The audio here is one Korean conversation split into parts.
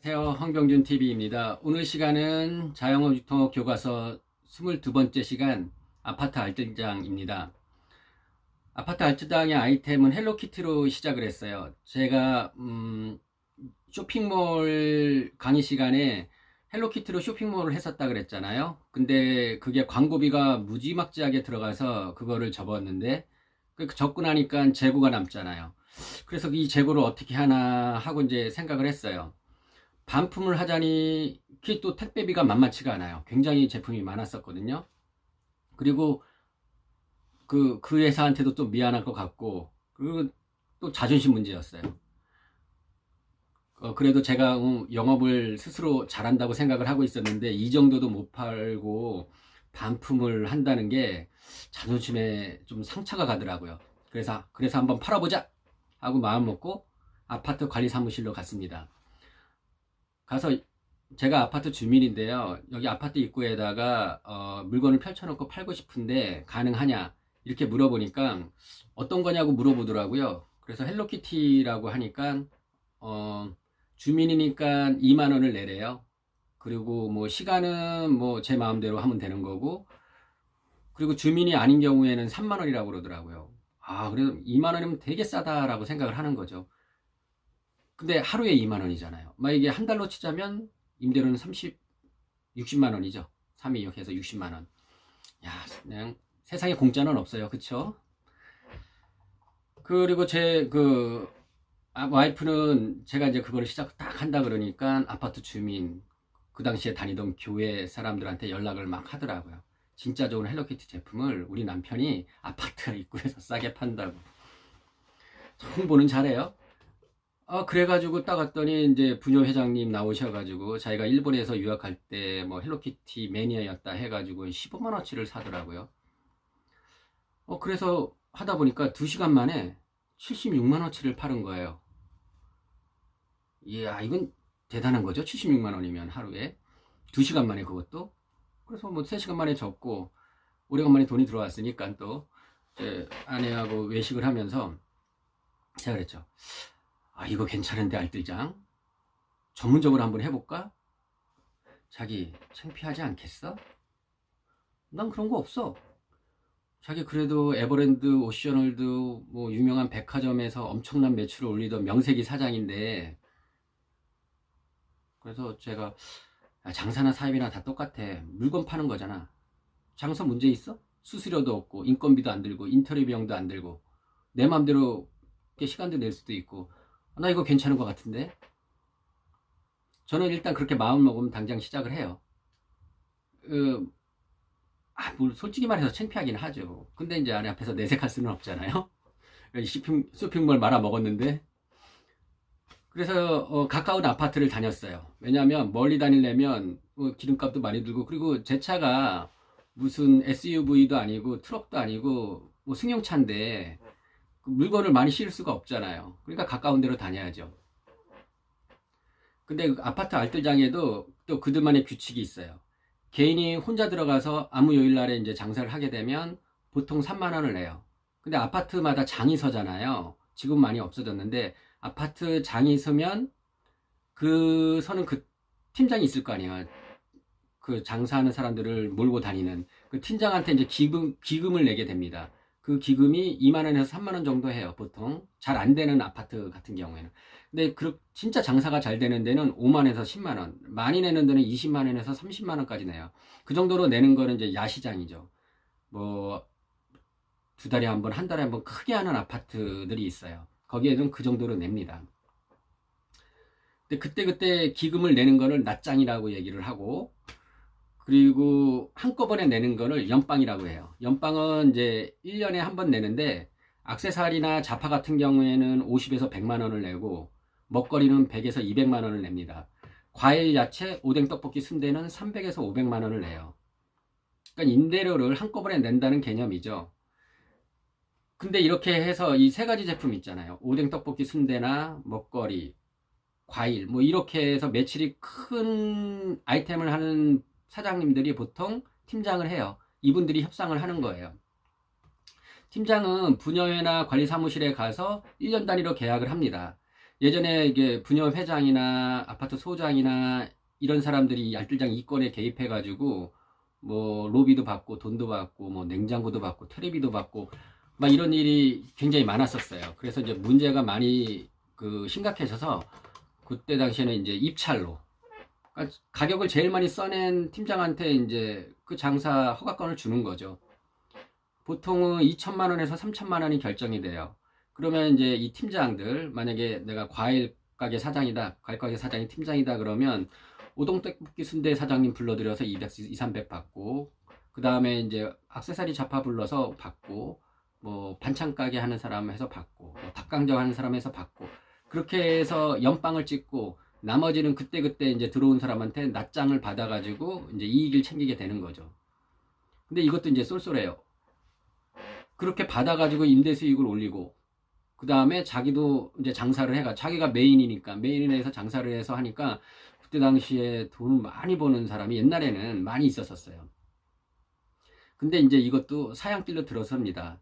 안녕하세요. 황병준 TV입니다. 오늘 시간은 자영업 유통업 교과서 22번째 시간 아파트 알뜰장입니다. 아파트 알뜰장의 아이템은 헬로키티로 시작을 했어요. 제가 쇼핑몰 강의 시간에 헬로키티로 쇼핑몰을 했었다 그랬잖아요. 근데 그게 광고비가 무지막지하게 들어가서 그거를 접었는데 접고 나니까 재고가 남잖아요. 그래서 이 재고를 어떻게 하나 하고 이제 생각을 했어요. 반품을 하자니 그게 또 택배비가 만만치가 않아요. 굉장히 제품이 많았었거든요. 그리고 그 회사한테도 또 미안할 것 같고, 그리고 또 자존심 문제였어요. 그래도 제가 영업을 스스로 잘한다고 생각을 하고 있었는데 이 정도도 못 팔고 반품을 한다는 게 자존심에 좀 상처가 가더라고요. 그래서 한번 팔아보자 하고 마음 먹고 아파트 관리 사무실로 갔습니다. 가서 제가 아파트 주민인데요. 여기 아파트 입구에다가 물건을 펼쳐놓고 팔고 싶은데 가능하냐 이렇게 물어보니까 어떤 거냐고 물어보더라고요. 그래서 헬로키티라고 하니까 주민이니까 2만 원을 내래요. 그리고 뭐 시간은 뭐 제 마음대로 하면 되는 거고, 그리고 주민이 아닌 경우에는 3만 원이라고 그러더라고요. 아, 그래도 2만 원이면 되게 싸다라고 생각을 하는 거죠. 근데 하루에 2만 원이잖아요. 만약에 한 달로 치자면 임대료는 60만 원이죠. 3일 이역해서 60만 원. 야, 그냥 세상에 공짜는 없어요. 그쵸? 그리고 와이프는 제가 이제 그거를 시작 딱 한다 그러니까 아파트 주민, 그 당시에 다니던 교회 사람들한테 연락을 막 하더라고요. 진짜 좋은 헬로키티 제품을 우리 남편이 아파트 입구에서 싸게 판다고. 홍보는 잘해요. 그래가지고 딱 왔더니 이제 부녀 회장님 나오셔가지고 자기가 일본에서 유학할 때 뭐 헬로키티 매니아였다 해가지고 15만 원치를 사더라고요. 그래서 하다 보니까 2시간 만에 76만 원치를 파는 거예요. 이야, 이건 대단한 거죠. 76만 원이면 하루에 2시간 만에 그것도. 그래서 뭐 3시간 만에 접고 오래간만에 돈이 들어왔으니까 또 제 아내하고 외식을 하면서 제가 그랬죠. 이거 괜찮은데 알뜰장 전문적으로 한번 해볼까? 자기 창피하지 않겠어? 난 그런 거 없어. 자기 그래도 에버랜드, 오션월드 뭐 유명한 백화점에서 엄청난 매출을 올리던 명색이 사장인데, 그래서 제가 장사나 사업이나 다 똑같아. 물건 파는 거잖아. 장사 문제 있어? 수수료도 없고 인건비도 안 들고 인터넷 비용도 안 들고 내 맘대로 시간도 낼 수도 있고, 나 이거 괜찮은 것 같은데. 저는 일단 그렇게 마음 먹으면 당장 시작을 해요. 뭘 솔직히 말해서 창피하긴 하죠. 근데 이제 아내 앞에서 내색할 수는 없잖아요. 쇼핑몰 말아 먹었는데. 그래서 가까운 아파트를 다녔어요. 왜냐하면 멀리 다니려면 기름값도 많이 들고, 그리고 제 차가 무슨 SUV도 아니고 트럭도 아니고 뭐 승용차인데 물건을 많이 실을 수가 없잖아요. 그러니까 가까운 데로 다녀야죠. 근데 아파트 알뜰장에도 또 그들만의 규칙이 있어요. 개인이 혼자 들어가서 아무 요일날에 이제 장사를 하게 되면 보통 3만 원을 내요. 근데 아파트마다 장이 서잖아요. 지금 많이 없어졌는데 아파트 장이 서면 서는 그 팀장이 있을 거 아니에요. 그 장사하는 사람들을 몰고 다니는 그 팀장한테 이제 기금을 내게 됩니다. 그 기금이 2만 원에서 3만 원 정도 해요. 보통 잘 안 되는 아파트 같은 경우에는. 근데 진짜 장사가 잘 되는 데는 5만에서 10만 원, 많이 내는 데는 20만 원에서 30만 원까지 내요. 그 정도로 내는 거는 이제 야시장이죠. 뭐 2달에 한 번, 한 달에 한 번 크게 하는 아파트들이 있어요. 거기에는 그 정도로 냅니다. 근데 그때 기금을 내는 거를 낫장이라고 얘기를 하고, 그리고 한꺼번에 내는 거를 연빵이라고 해요. 연빵은 이제 1년에 한 번 내는데, 액세서리나 자파 같은 경우에는 50에서 100만 원을 내고, 먹거리는 100에서 200만 원을 냅니다. 과일, 야채, 오뎅, 떡볶이, 순대는 300에서 500만 원을 내요. 그러니까 임대료를 한꺼번에 낸다는 개념이죠. 근데 이렇게 해서 이 세 가지 제품 있잖아요. 오뎅, 떡볶이, 순대나 먹거리, 과일, 뭐 이렇게 해서 매출이 큰 아이템을 하는 사장님들이 보통 팀장을 해요. 이분들이 협상을 하는 거예요. 팀장은 분여회나 관리사무실에 가서 1년 단위로 계약을 합니다. 예전에 이게 부녀 회장이나 아파트 소장이나 이런 사람들이 이 알뜰장 이권에 개입해가지고 뭐 로비도 받고 돈도 받고 뭐 냉장고도 받고 테레비도 받고 막 이런 일이 굉장히 많았었어요. 그래서 이제 문제가 많이 그 심각해져서 그때 당시에는 이제 입찰로 그러니까 가격을 제일 많이 써낸 팀장한테 이제 그 장사 허가권을 주는 거죠. 보통은 2천만 원에서 3천만 원이 결정이 돼요. 그러면 이제 이 팀장들, 만약에 내가 과일 가게 사장이다, 과일 가게 사장이 팀장이다 그러면 오동떡볶이 순대 사장님 불러들여서 200, 2, 300 받고, 그 다음에 이제 액세서리 잡화 불러서 받고, 뭐 반찬 가게 하는 사람 해서 받고, 뭐 닭강정 하는 사람 해서 받고, 그렇게 해서 연빵을 찍고, 나머지는 그때그때 이제 들어온 사람한테 낫장을 받아가지고 이제 이익을 챙기게 되는 거죠. 근데 이것도 이제 쏠쏠해요. 그렇게 받아가지고 임대 수익을 올리고, 그 다음에 자기도 이제 장사를 해가, 자기가 메인이니까, 메인에서 장사를 해서 하니까, 그때 당시에 돈을 많이 버는 사람이 옛날에는 많이 있었어요. 근데 이제 이것도 사양길로 들어섭니다.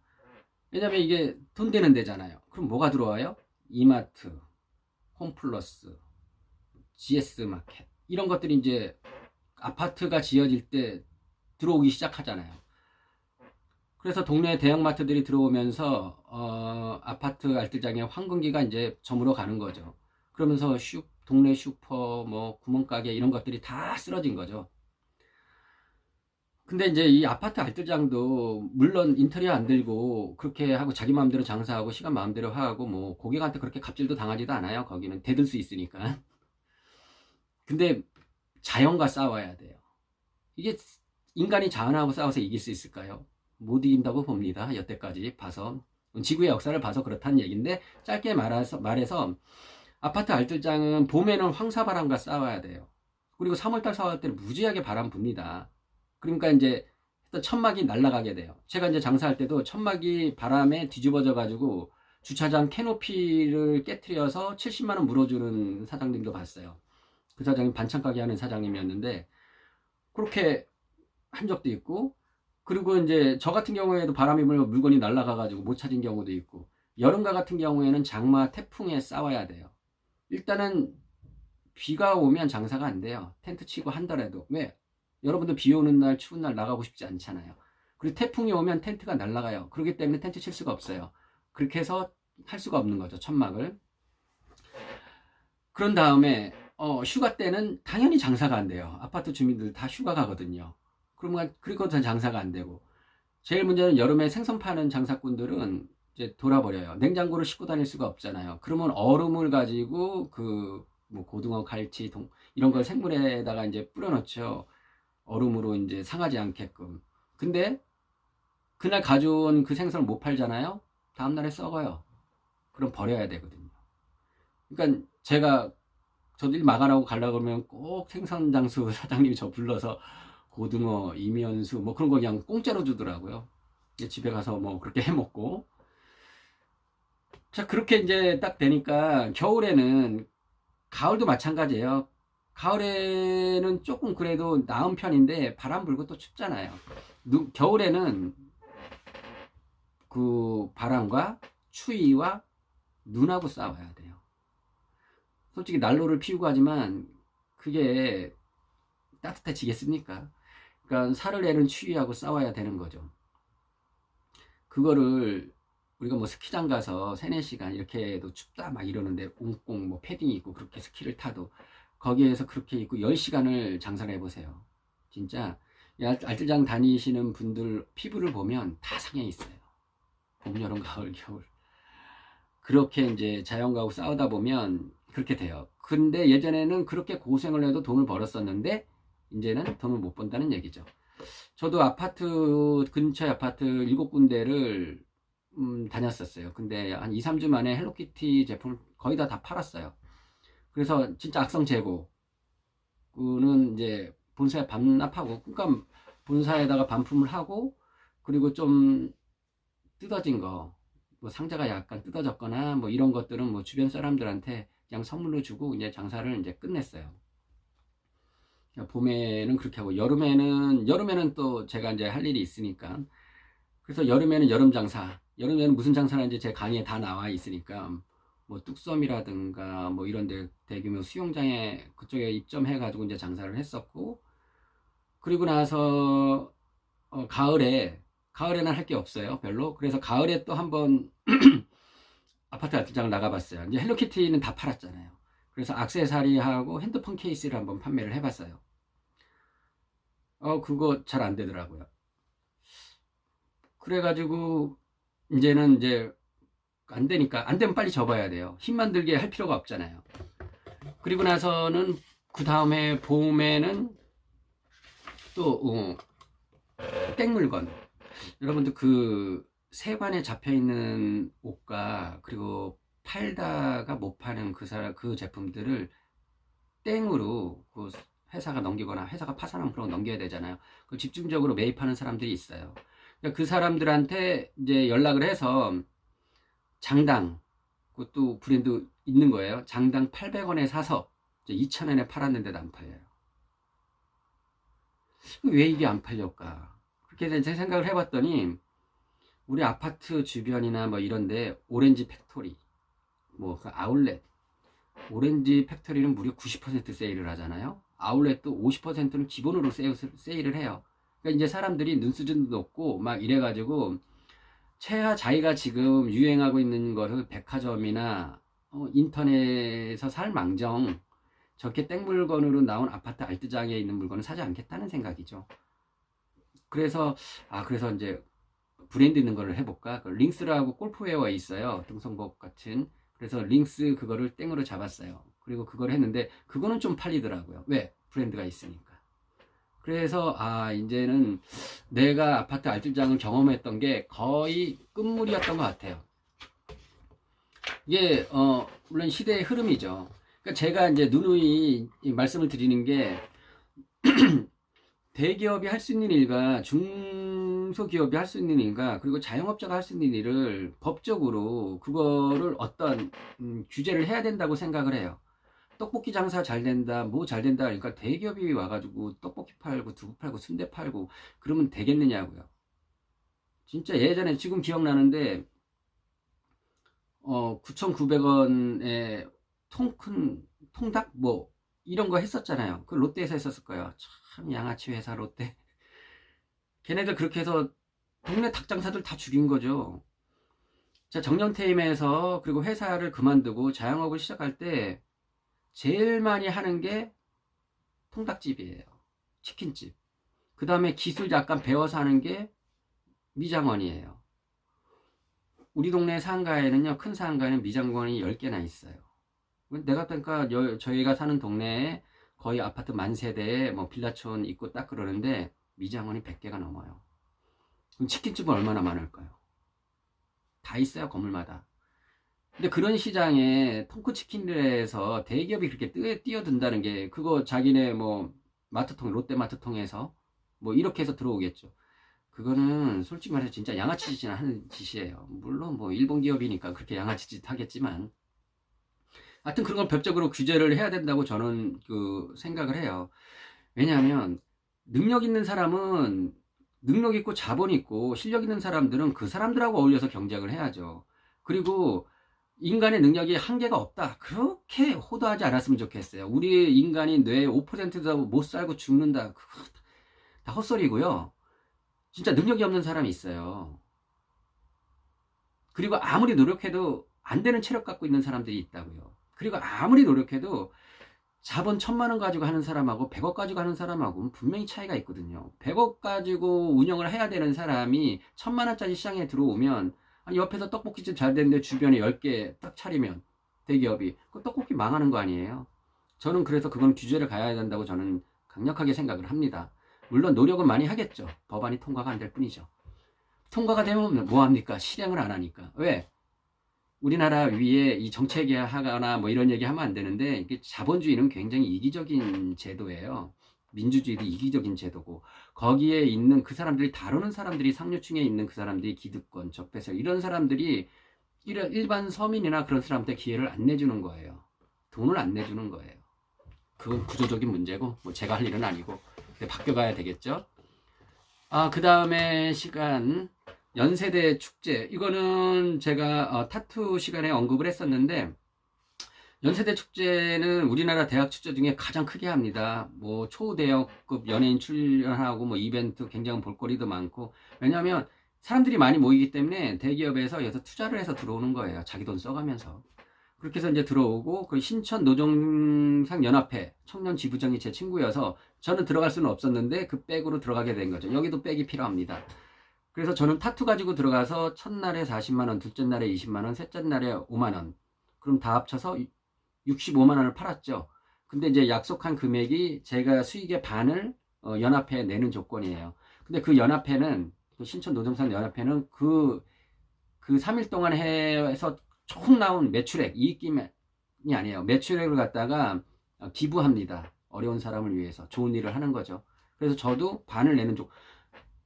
왜냐면 이게 돈 되는 데잖아요. 그럼 뭐가 들어와요? 이마트, 홈플러스, GS마켓. 이런 것들이 이제 아파트가 지어질 때 들어오기 시작하잖아요. 그래서 동네 대형마트들이 들어오면서 아파트 알뜰장의 황금기가 이제 저물어 가는 거죠. 그러면서 동네 슈퍼, 뭐 구멍가게 이런 것들이 다 쓰러진 거죠. 근데 이제 이 아파트 알뜰장도 물론 인테리어 안 들고 그렇게 하고 자기 마음대로 장사하고 시간 마음대로 하고 뭐 고객한테 그렇게 갑질도 당하지도 않아요. 거기는 대들 수 있으니까. 근데 자연과 싸워야 돼요. 이게 인간이 자연하고 싸워서 이길 수 있을까요? 못 이긴다고 봅니다. 여태까지 봐서. 지구의 역사를 봐서 그렇다는 얘기인데, 짧게 말해서 아파트 알뜰장은 봄에는 황사바람과 싸워야 돼요. 그리고 3월달, 4월달 무지하게 바람 붑니다. 그러니까 이제 천막이 날아가게 돼요. 제가 이제 장사할 때도 천막이 바람에 뒤집어져 가지고 주차장 캐노피를 깨트려서 70만 원 물어주는 사장님도 봤어요. 그 사장님 반찬 가게 하는 사장님이었는데 그렇게 한 적도 있고, 그리고 이제 저 같은 경우에도 바람이 불면 물건이 날아가 가지고 못 찾은 경우도 있고, 여름과 같은 경우에는 장마 태풍에 싸워야 돼요. 일단은 비가 오면 장사가 안 돼요. 텐트 치고 한다래도. 왜? 여러분들 비 오는 날 추운 날 나가고 싶지 않잖아요. 그리고 태풍이 오면 텐트가 날아가요. 그렇기 때문에 텐트 칠 수가 없어요. 그렇게 해서 할 수가 없는 거죠, 천막을. 그런 다음에 휴가 때는 당연히 장사가 안 돼요. 아파트 주민들 다 휴가 가거든요. 그러면 그리고 장사가 안 되고, 제일 문제는 여름에 생선 파는 장사꾼들은 이제 돌아버려요. 냉장고를 싣고 다닐 수가 없잖아요. 그러면 얼음을 가지고 뭐 고등어, 갈치, 이런 걸 생물에다가 이제 뿌려놓죠. 얼음으로 이제 상하지 않게끔. 근데 그날 가져온 그 생선을 못 팔잖아요. 다음날에 썩어요. 그럼 버려야 되거든요. 그러니까 저도 일 마감하고 가려고 그러면 꼭 생선장수 사장님이 저 불러서 고등어, 이면수 뭐 그런 거 그냥 공짜로 주더라고요. 집에 가서 뭐 그렇게 해 먹고. 자, 그렇게 이제 딱 되니까 겨울에는, 가을도 마찬가지예요. 가을에는 조금 그래도 나은 편인데 바람 불고 또 춥잖아요. 겨울에는 그 바람과 추위와 눈하고 싸워야 돼요. 솔직히 난로를 피우고 하지만 그게 따뜻해지겠습니까? 그러니까 살을 내는 추위하고 싸워야 되는 거죠. 그거를 우리가 뭐 스키장 가서 3, 4시간 이렇게 해도 춥다 막 이러는데 꽁꽁 뭐 패딩 입고 그렇게 스키를 타도 거기에서 그렇게 입고 10시간을 장사를 해보세요. 진짜 알뜰장 다니시는 분들 피부를 보면 다 상해 있어요. 봄, 여름, 가을, 겨울. 그렇게 이제 자연과하고 싸우다 보면 그렇게 돼요. 근데 예전에는 그렇게 고생을 해도 돈을 벌었었는데 이제는 돈을 못 번다는 얘기죠. 저도 근처에 아파트 7군데를 다녔었어요. 근데 한 2, 3주 만에 헬로키티 제품을 거의 다 팔았어요. 그래서 진짜 악성 재고, 그는 이제 본사에 반납하고, 그러니까 본사에다가 반품을 하고, 그리고 좀 뜯어진 거, 뭐 상자가 약간 뜯어졌거나 뭐 이런 것들은 뭐 주변 사람들한테 그냥 선물로 주고 이제 장사를 이제 끝냈어요. 봄에는 그렇게 하고, 여름에는 또 제가 이제 할 일이 있으니까, 그래서 여름에는 여름 장사, 여름에는 무슨 장사를 하는지 제 강의에 다 나와 있으니까 뭐 뚝섬이라든가 뭐 이런 데 대규모 수영장에 그쪽에 입점해 가지고 이제 장사를 했었고, 그리고 나서 가을에는 할 게 없어요, 별로. 그래서 가을에 또 한번 아파트 알뜰장을 나가봤어요. 이제 헬로키티는 다 팔았잖아요. 그래서 액세서리하고 핸드폰 케이스를 한번 판매를 해봤어요. 그거 잘 안 되더라고요. 그래가지고 이제는 이제 안 되니까, 안 되면 빨리 접어야 돼요. 힘만 들게 할 필요가 없잖아요. 그리고 나서는 그 다음에 봄에는 또 땡물건, 여러분들 그 세관에 잡혀 있는 옷과 그리고 팔다가 못 파는 그 제품들을 땡으로 그 회사가 넘기거나 회사가 파산하면 그런 거 넘겨야 되잖아요. 그 집중적으로 매입하는 사람들이 있어요. 그러니까 그 사람들한테 이제 연락을 해서 장당, 그것도 브랜드 있는 거예요. 장당 800원에 사서 2,000원에 팔았는데도 안 팔려요. 왜 이게 안 팔릴까? 그렇게 제 생각을 해봤더니, 우리 아파트 주변이나 뭐 이런데 오렌지 팩토리, 뭐 그 아울렛, 오렌지 팩토리는 무려 90% 세일을 하잖아요. 아울렛도 50%는 기본으로 세일을 해요. 그러니까 이제 사람들이 눈수준도 높고 막 이래가지고 자기가 지금 유행하고 있는 것을 백화점이나 인터넷에서 살 망정 저렇게 땡물건으로 나온 아파트 알뜰장에 있는 물건을 사지 않겠다는 생각이죠. 그래서 그래서 이제 브랜드 있는 거를 해볼까? 링스라고 골프웨어가 있어요. 등성복 같은. 그래서 링스 그거를 땡으로 잡았어요. 그리고 그걸 했는데 그거는 좀 팔리더라고요. 왜? 브랜드가 있으니까. 그래서 이제는 내가 아파트 알뜰장을 경험했던 게 거의 끝물이었던 것 같아요. 이게 물론 시대의 흐름이죠. 그러니까 제가 이제 누누이 말씀을 드리는 게 대기업이 할 수 있는 일과 중소기업이 할 수 있는 일과 그리고 자영업자가 할 수 있는 일을 법적으로 그거를 어떤 규제를 해야 된다고 생각을 해요. 떡볶이 장사 잘 된다, 뭐 잘 된다, 그러니까 대기업이 와가지고 떡볶이 팔고 두부 팔고 순대 팔고 그러면 되겠느냐고요. 진짜 예전에 지금 기억나는데 9,900원에 통큰 통닭 뭐 이런 거 했었잖아요. 그 롯데에서 했었을 거예요. 참 양아치 회사 롯데. 걔네들 그렇게 해서 동네 닭장사들 다 죽인 거죠. 자, 정년퇴임해서 그리고 회사를 그만두고 자영업을 시작할 때 제일 많이 하는 게 통닭집이에요. 치킨집. 그 다음에 기술 약간 배워서 하는 게 미장원이에요. 우리 동네 상가에는요, 큰 상가에는 미장원이 10개나 있어요. 내가 보니까 저희가 사는 동네에 거의 아파트 만세대에 뭐 빌라촌 있고 딱 그러는데 미장원이 100개가 넘어요. 그럼 치킨집은 얼마나 많을까요? 다 있어요, 건물마다. 근데 그런 시장에 통크치킨들에서 대기업이 그렇게 뛰어든다는 게 그거 자기네 뭐 마트통, 롯데마트통에서 뭐 이렇게 해서 들어오겠죠. 그거는 솔직히 말해서 진짜 양아치 짓이나 하는 짓이에요. 물론 뭐 일본 기업이니까 그렇게 양아치 짓 하겠지만 하여튼 그런 걸 법적으로 규제를 해야 된다고 저는 그 생각을 해요. 왜냐하면 능력 있는 사람은 능력 있고 자본 있고 실력 있는 사람들은 그 사람들하고 어울려서 경쟁을 해야죠. 그리고 인간의 능력이 한계가 없다. 그렇게 호도하지 않았으면 좋겠어요. 우리 인간이 뇌 5%도 못 살고 죽는다. 그거 다 헛소리고요. 진짜 능력이 없는 사람이 있어요. 그리고 아무리 노력해도 안 되는 체력 갖고 있는 사람들이 있다고요. 그리고 아무리 노력해도 자본 1,000만 원 가지고 하는 사람하고 100억 가지고 하는 사람하고는 분명히 차이가 있거든요. 100억 가지고 운영을 해야 되는 사람이 1,000만 원짜리 시장에 들어오면 옆에서 떡볶이집 잘 되는데 주변에 10개 딱 차리면 대기업이 그 떡볶이 망하는 거 아니에요. 저는 그래서 그건 규제를 가야 된다고 저는 강력하게 생각을 합니다. 물론 노력은 많이 하겠죠. 법안이 통과가 안 될 뿐이죠. 통과가 되면 뭐합니까? 실행을 안 하니까. 왜? 우리나라 위에 이 정책이 하거나 뭐 이런 얘기 하면 안 되는데 이게 자본주의는 굉장히 이기적인 제도예요. 민주주의도 이기적인 제도고 거기에 있는 그 사람들이 다루는 사람들이 상류층에 있는 그 사람들이 기득권, 적폐세 이런 사람들이 일반 서민이나 그런 사람한테 기회를 안 내주는 거예요. 돈을 안 내주는 거예요. 그건 구조적인 문제고 뭐 제가 할 일은 아니고 바뀌어가야 되겠죠. 그 다음에 시간 연세대 축제, 이거는 제가 타투 시간에 언급을 했었는데, 연세대 축제는 우리나라 대학 축제 중에 가장 크게 합니다. 뭐 초대형급 연예인 출연하고 뭐 이벤트 굉장히 볼거리도 많고, 왜냐하면 사람들이 많이 모이기 때문에 대기업에서 여기서 투자를 해서 들어오는 거예요. 자기 돈 써가면서. 그렇게 해서 이제 들어오고, 그 신천 노정상 연합회 청년 지부장이 제 친구여서 저는 들어갈 수는 없었는데 그 백으로 들어가게 된 거죠. 여기도 백이 필요합니다. 그래서 저는 타투 가지고 들어가서 첫날에 40만 원, 둘째 날에 20만 원, 셋째 날에 5만 원. 그럼 다 합쳐서 65만 원을 팔았죠. 근데 이제 약속한 금액이 제가 수익의 반을 연합회에 내는 조건이에요. 근데 그 연합회는, 그 신천 노점상 연합회는 그 3일 동안 해서 총 나온 매출액, 이익이 아니에요. 매출액을 갖다가 기부합니다. 어려운 사람을 위해서 좋은 일을 하는 거죠. 그래서 저도 반을 내는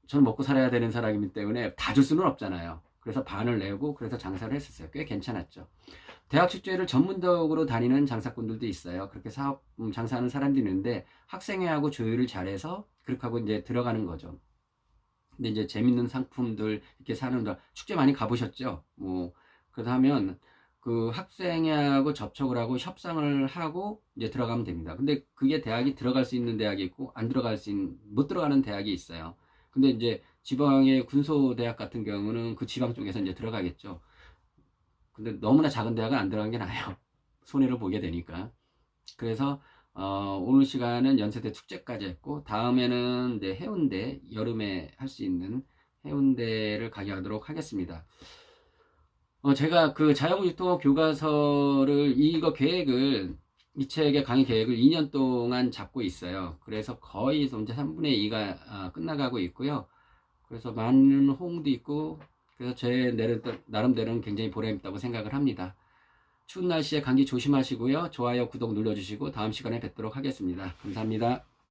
저는 먹고 살아야 되는 사람이기 때문에 다 줄 수는 없잖아요. 그래서 반을 내고 그래서 장사를 했었어요. 꽤 괜찮았죠. 대학 축제를 전문적으로 다니는 장사꾼들도 있어요. 그렇게 장사하는 사람들이 있는데 학생회하고 조율을 잘해서 그렇게 하고 이제 들어가는 거죠. 근데 이제 재밌는 상품들 이렇게 사는 축제 많이 가보셨죠? 뭐 그래서 하면 그 학생회하고 접촉을 하고 협상을 하고 이제 들어가면 됩니다. 근데 그게 대학이 들어갈 수 있는 대학이 있고 안 들어갈 수 있는 못 들어가는 대학이 있어요. 근데 이제 지방의 군소대학 같은 경우는 그 지방 쪽에서 이제 들어가겠죠. 근데 너무나 작은 대학은 안 들어간 게 나아요. 손해를 보게 되니까. 그래서 오늘 시간은 연세대 축제까지 했고, 다음에는 이제 해운대, 여름에 할 수 있는 해운대를 가게 하도록 하겠습니다. 제가 그 자영유통업 교과서를 이거 계획을, 이 책의 강의 계획을 2년 동안 잡고 있어요. 그래서 거의 이제 3분의 2가 끝나가고 있고요. 그래서 많은 호응도 있고, 그래서 제 나름대로는 굉장히 보람있다고 생각을 합니다. 추운 날씨에 감기 조심하시고요. 좋아요, 구독 눌러주시고 다음 시간에 뵙도록 하겠습니다. 감사합니다.